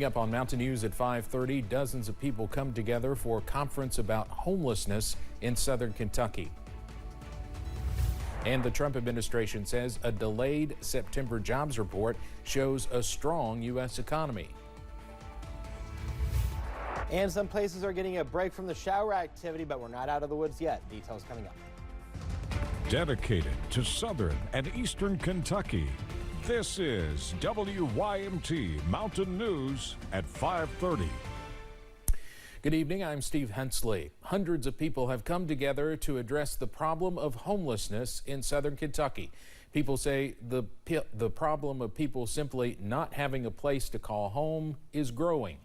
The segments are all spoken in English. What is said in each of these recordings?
Up on Mountain News at 5:30, dozens of people come together for a conference about homelessness in southern Kentucky. And the Trump administration says a delayed September jobs report shows a strong U.S. economy. And some places are getting a break from the shower activity, but we're not out of the woods yet. Details coming up. Dedicated to southern and eastern Kentucky, this is WYMT Mountain News at 5:30. Good evening, I'm Steve Hensley. Hundreds of people have come together to address the problem of homelessness in southern Kentucky. People say the problem of people simply not having a place to call home is growing.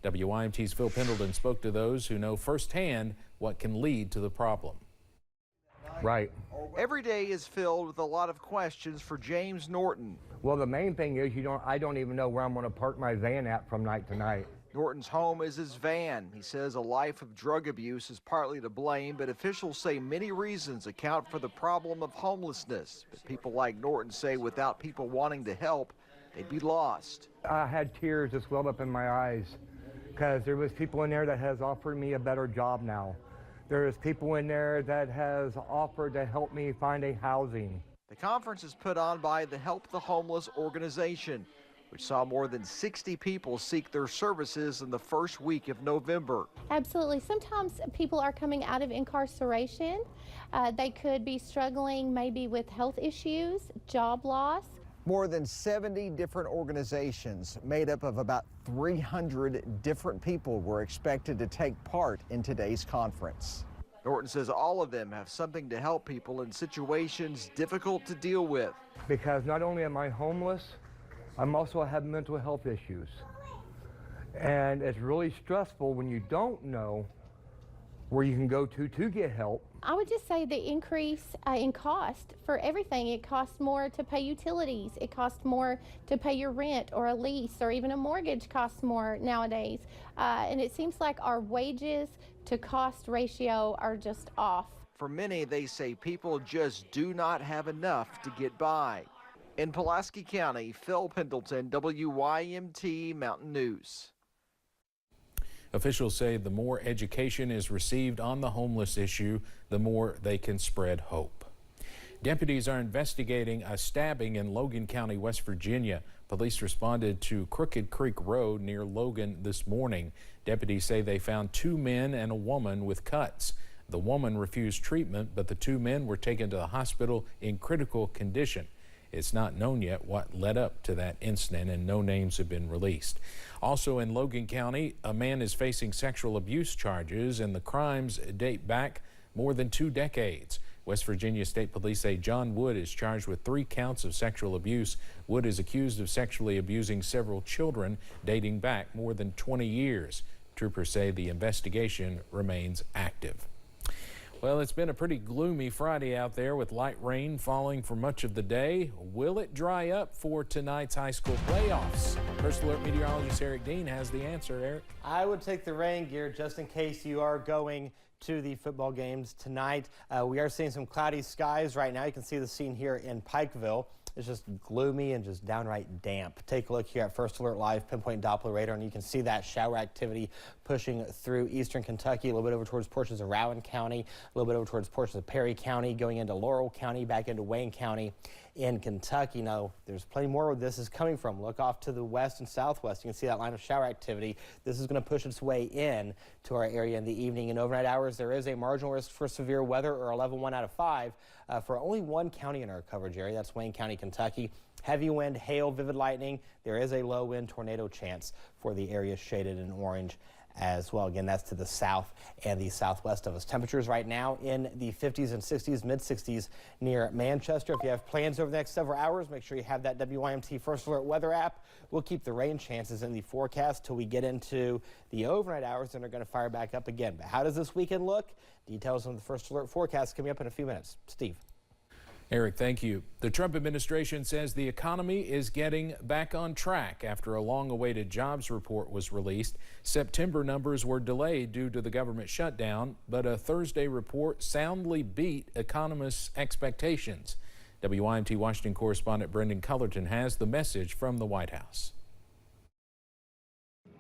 WYMT's Phil Pendleton spoke to those who know firsthand what can lead to the problem. Right. Every day is filled with a lot of questions for James Norton. Well, the main thing is I don't even know where I'm going to park my van at from night to night. Norton's home is his van. He says a life of drug abuse is partly to blame, but officials say many reasons account for the problem of homelessness. But people like Norton say without people wanting to help, they'd be lost. I had tears just welled up in my eyes because there was people in there that has offered me a better job now. There's people in there that has offered to help me find a housing. The conference is put on by the Help the Homeless organization, which saw more than 60 people seek their services in the first week of November. Absolutely. Sometimes people are coming out of incarceration. They could be struggling maybe with health issues, job loss. More than 70 different organizations made up of about 300 different people were expected to take part in today's conference. Norton says all of them have something to help people in situations difficult to deal with. Because not only am I homeless, I'm also have mental health issues. And it's really stressful when you don't know where you can go to get help. I would just say the increase in cost for everything. It costs more to pay utilities. It costs more to pay your rent or a lease, or even a mortgage costs more nowadays. And it seems like our wages to cost ratio are just off. For many, they say people just do not have enough to get by. In Pulaski County, Phil Pendleton, WYMT Mountain News. Officials say the more education is received on the homeless issue, the more they can spread hope. Deputies are investigating a stabbing in Logan County, West Virginia. Police responded to Crooked Creek Road near Logan this morning. Deputies say they found two men and a woman with cuts. The woman refused treatment, but the two men were taken to the hospital in critical condition. It's not known yet what led up to that incident, and no names have been released. Also in Logan County, a man is facing sexual abuse charges, and the crimes date back more than 2 decades. West Virginia State Police say John Wood is charged with 3 counts of sexual abuse. Wood is accused of sexually abusing several children dating back more than 20 years. Troopers say the investigation remains active. Well, it's been a pretty gloomy Friday out there with light rain falling for much of the day. Will it dry up for tonight's high school playoffs? First Alert meteorologist Eric Dean has the answer. Eric? I would take the rain gear just in case you are going to the football games tonight. We are seeing some cloudy skies right now. You can see the scene here in Pikeville. It's just gloomy and just downright damp. Take a look here at First Alert Live pinpoint Doppler radar, and you can see that shower activity pushing through eastern Kentucky, a little bit over towards portions of Rowan County, a little bit over towards portions of Perry County, going into Laurel County, back into Wayne County in Kentucky. Now, there's plenty more where this is coming from. Look off to the west and southwest. You can see that line of shower activity. This is going to push its way in to our area in the evening and overnight hours. There is a marginal risk for severe weather, or a level 1 out of 5, for only one county in our coverage area. That's Wayne County, Kentucky. Heavy wind, hail, vivid lightning. There is a low wind tornado chance for the area shaded in orange as well. Again, that's to the south and the southwest of us. Temperatures right now in the 50s and 60s, mid 60s near Manchester. If you have plans over the next several hours, make sure you have that WYMT First Alert weather app. We'll keep the rain chances in the forecast till we get into the overnight hours, and they're going to fire back up again. But how does this weekend look? Details on the First Alert forecast coming up in a few minutes. Steve. Eric, thank you. The Trump administration says the economy is getting back on track after a long-awaited jobs report was released. September numbers were delayed due to the government shutdown, but a Thursday report soundly beat economists' expectations. WYMT Washington correspondent Brendan Cullerton has the message from the White House.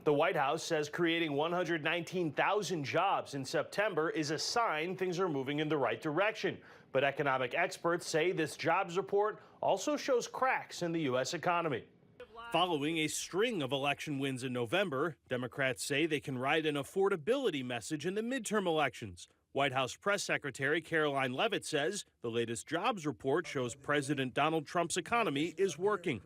The White House says creating 119,000 jobs in September is a sign things are moving in the right direction. But economic experts say this jobs report also shows cracks in the U.S. economy. Following a string of election wins in November, Democrats say they can ride an affordability message in the midterm elections. White House Press Secretary Caroline Leavitt says the latest jobs report shows President Donald Trump's economy is working.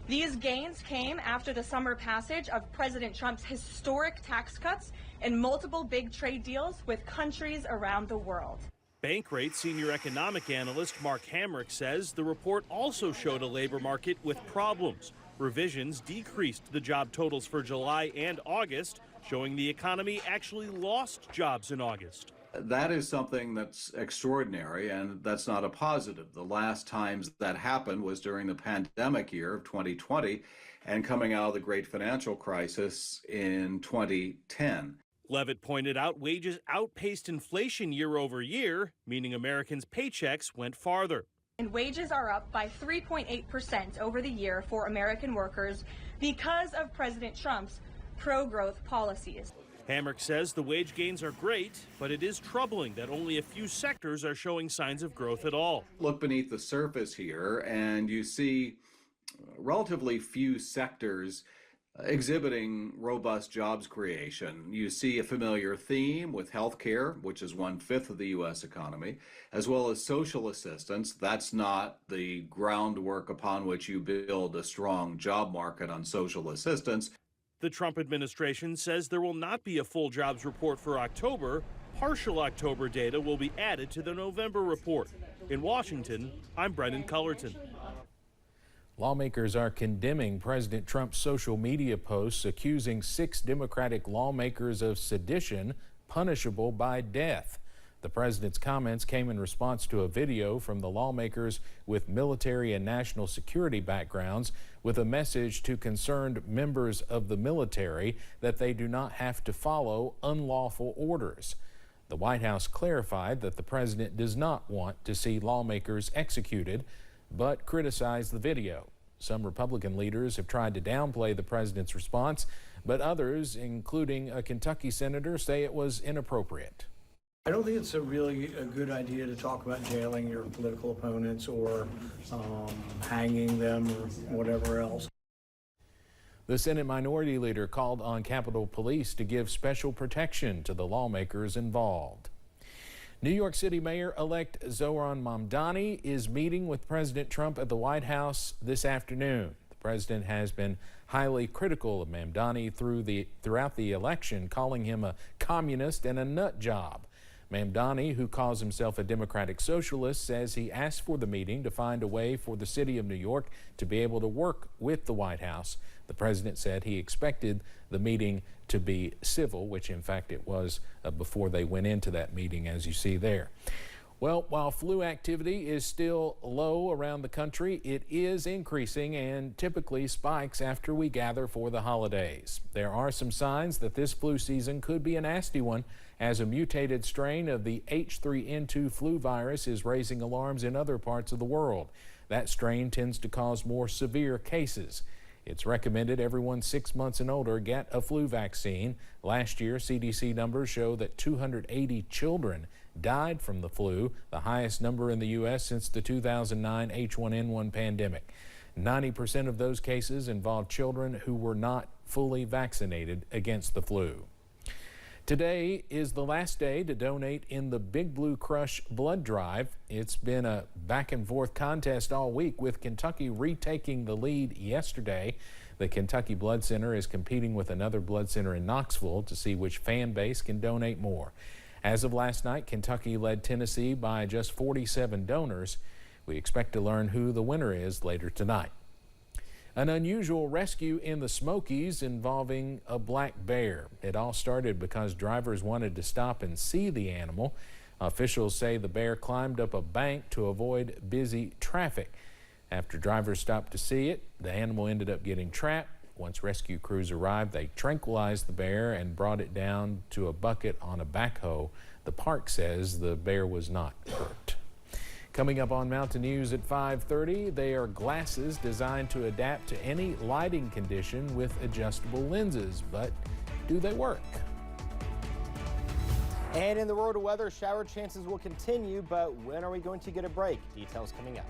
These gains came after the summer passage of President Trump's historic tax cuts and multiple big trade deals with countries around the world. Bankrate senior economic analyst Mark Hamrick says the report also showed a labor market with problems. Revisions decreased the job totals for July and August, showing the economy actually lost jobs in August. That is something that's extraordinary, and that's not a positive. The last times that happened was during the pandemic year of 2020 and coming out of the great financial crisis in 2010. Leavitt pointed out wages outpaced inflation year over year, meaning Americans' paychecks went farther. And wages are up by 3.8% over the year for American workers because of President Trump's pro-growth policies. Hamrick says the wage gains are great, but it is troubling that only a few sectors are showing signs of growth at all. Look beneath the surface here, and you see relatively few sectors exhibiting robust jobs creation. You see a familiar theme with healthcare, which is 1/5 of the U.S. economy, as well as social assistance. That's not the groundwork upon which you build a strong job market on social assistance. The Trump administration says there will not be a full jobs report for October. Partial October data will be added to the November report. In Washington, I'm Brendan Cullerton. Lawmakers are condemning President Trump's social media posts accusing 6 Democratic lawmakers of sedition punishable by death. The president's comments came in response to a video from the lawmakers with military and national security backgrounds with a message to concerned members of the military that they do not have to follow unlawful orders. The White House clarified that the president does not want to see lawmakers executed, but criticized the video. Some Republican leaders have tried to downplay the president's response, but others, including a Kentucky senator, say it was inappropriate. I don't think it's a good idea to talk about jailing your political opponents or hanging them or whatever else. The Senate Minority Leader called on Capitol Police to give special protection to the lawmakers involved. New York City Mayor-elect Zohran Mamdani is meeting with President Trump at the White House this afternoon. The president has been highly critical of Mamdani throughout the election, calling him a communist and a nut job. Mamdani, who calls himself a democratic socialist, says he asked for the meeting to find a way for the city of New York to be able to work with the White House. The president said he expected the meeting to be civil, which in fact it was before they went into that meeting, as you see there. Well, while flu activity is still low around the country, it is increasing and typically spikes after we gather for the holidays. There are some signs that this flu season could be a nasty one, as a mutated strain of the H3N2 flu virus is raising alarms in other parts of the world. That strain tends to cause more severe cases. It's recommended everyone 6 months and older get a flu vaccine. Last year, CDC numbers show that 280 children died from the flu, the highest number in the U.S. since the 2009 H1N1 pandemic. 90% of those cases involved children who were not fully vaccinated against the flu. Today is the last day to donate in the Big Blue Crush blood drive. It's been a back and forth contest all week, with Kentucky retaking the lead yesterday. The Kentucky Blood Center is competing with another blood center in Knoxville to see which fan base can donate more. As of last night, Kentucky led Tennessee by just 47 donors. We expect to learn who the winner is later tonight. An unusual rescue in the Smokies involving a black bear. It all started because drivers wanted to stop and see the animal. Officials say the bear climbed up a bank to avoid busy traffic. After drivers stopped to see it, the animal ended up getting trapped. Once rescue crews arrived, they tranquilized the bear and brought it down to a bucket on a backhoe. The park says the bear was not hurt. Coming up on Mountain News at 5:30, they are glasses designed to adapt to any lighting condition with adjustable lenses. But do they work? And in the world of weather, shower chances will continue, but when are we going to get a break? Details coming up.